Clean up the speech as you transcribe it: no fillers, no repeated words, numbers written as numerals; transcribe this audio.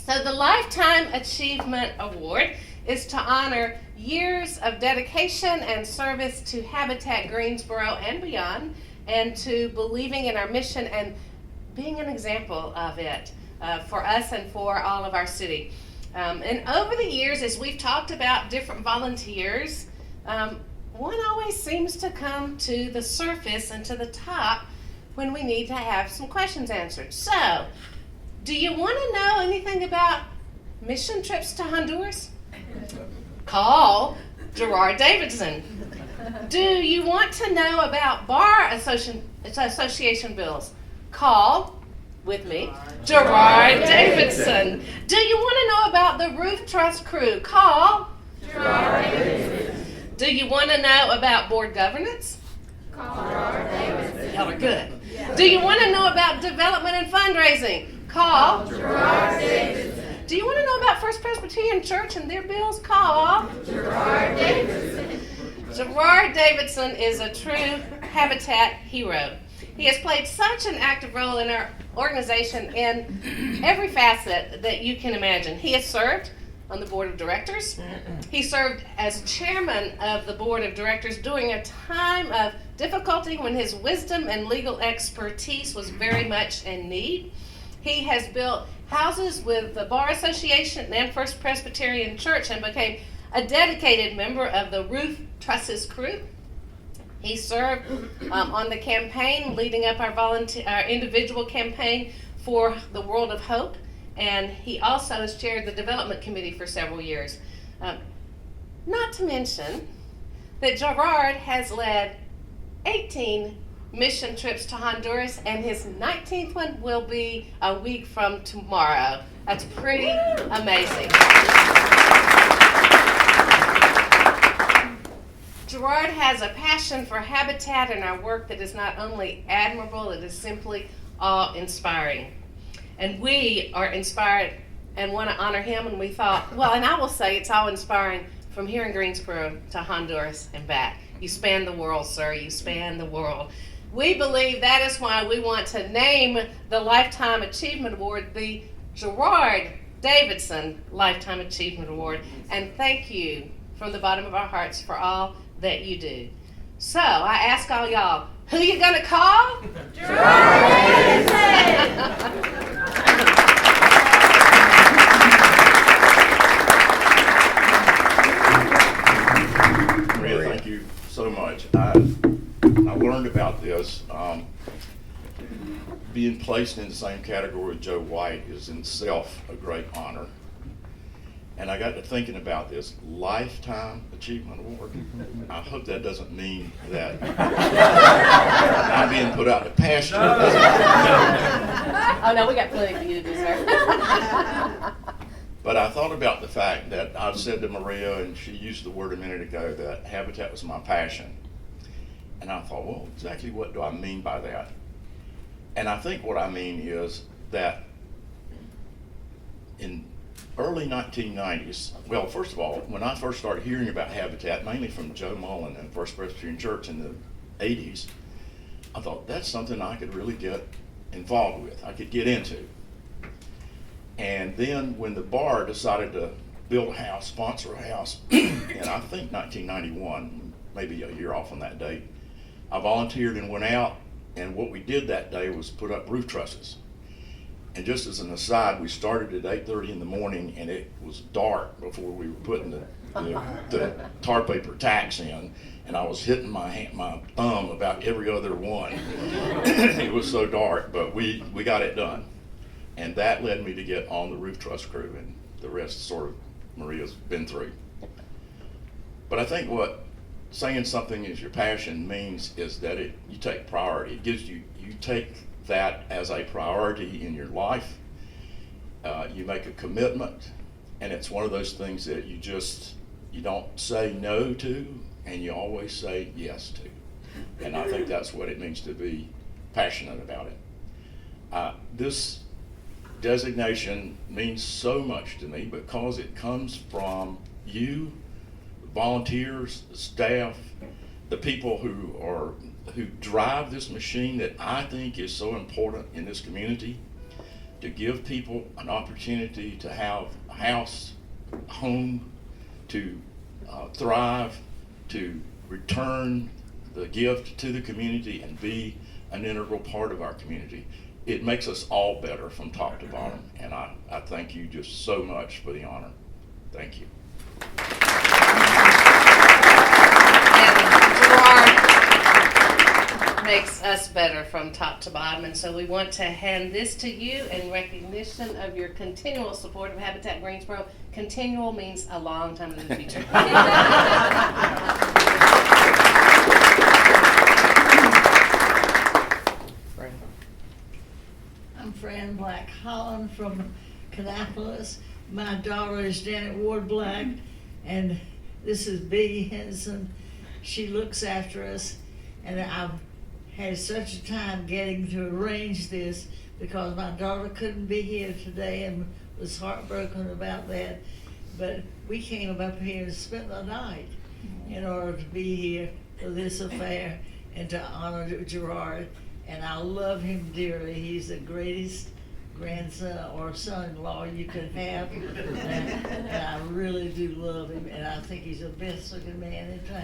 So the Lifetime Achievement Award is to honor years of dedication and service to Habitat Greensboro and beyond, and to believing in our mission and being an example of it for us and for all of our city. And over the years, as we've talked about different volunteers, one always seems to come to the surface and to the top when we need to have some questions answered. So, do you want to know anything about mission trips to Honduras? Call Gerard Davidson. Do you want to know about bar association bills? Call, with me, Gerard Davidson. Do you want to know about the roof truss crew? Call Gerard Davidson. Do you want to know about board governance? Call Gerard Davidson. Y'all are good. Yeah. Do you want to know about development and fundraising? Call Gerard Davidson. Do you want to know about First Presbyterian Church and their bills? Call Gerard Davidson. Gerard Davidson is a true Habitat hero. He has played such an active role in our organization in every facet that you can imagine. He has served on the board of directors. He served as chairman of the board of directors during a time of difficulty when his wisdom and legal expertise was very much in need. He has built houses with the Bar Association and First Presbyterian Church and became a dedicated member of the roof trusses crew. He served on the campaign leading up our individual campaign for the World of Hope, and he also has chaired the development committee for several years. Not to mention that Gerard has led 18 mission trips to Honduras, and his 19th one will be a week from tomorrow. That's pretty amazing. Gerard has a passion for Habitat and our work that is not only admirable, it is simply awe-inspiring. And we are inspired and want to honor him, and we thought, well, and I will say it's awe-inspiring from here in Greensboro to Honduras and back. You span the world, sir, you span the world. We believe that is why we want to name the Lifetime Achievement Award the Gerard Davidson Lifetime Achievement Award. And thank you from the bottom of our hearts for all that you do. So I ask all y'all, who you gonna call? Gerard Davidson! Maria, thank you so much. I learned about this. Being placed in the same category with Joe White is in itself a great honor. And I got to thinking about this Lifetime Achievement Award. I hope that doesn't mean that I'm being put out to pasture. Oh no, we got plenty for you to do, sir. But I thought about the fact that I've said to Maria, and she used the word a minute ago, that Habitat was my passion. And I thought, well, exactly what do I mean by that? And I think what I mean is that in early 1990s, well, first of all, when I first started hearing about Habitat, mainly from Joe Mullen and First Presbyterian Church in the 80s, I thought that's something I could really get involved with, I could get into. And then when the bar decided to build a house, sponsor a house, in I think 1991, maybe a year off on that date, I volunteered and went out, and what we did that day was put up roof trusses. And just as an aside, we started at 8:30 in the morning, and it was dark before we were putting the tar paper tacks in, and I was hitting my thumb about every other one. It was so dark, but we got it done. And that led me to get on the roof truss crew, and the rest sort of Maria's been through. But I think what saying something is your passion means is that you take priority. It gives you take that as a priority in your life. You make a commitment, and it's one of those things that you don't say no to, and you always say yes to. And I think that's what it means to be passionate about it. This designation means so much to me because it comes from you, the volunteers, the staff, the people who drive this machine that I think is so important in this community. to give people an opportunity to have a house, a home, to thrive, to return the gift to the community and be an integral part of our community. It makes us all better from top to bottom, and I thank you just so much for the honor. Thank you. Gerard makes us better from top to bottom, and so we want to hand this to you in recognition of your continual support of Habitat Greensboro. Continual means a long time in the future. I'm Fran Black Holland from Kannapolis. My daughter is Janet Ward Black, and this is Bee Henson. She looks after us, and I've had such a time getting to arrange this because my daughter couldn't be here today and was heartbroken about that. But we came up here and spent the night in order to be here for this affair and to honor Gerard. And I love him dearly. He's the greatest grandson or son-in-law you could have. And I really do love him, and I think he's the best looking man in town.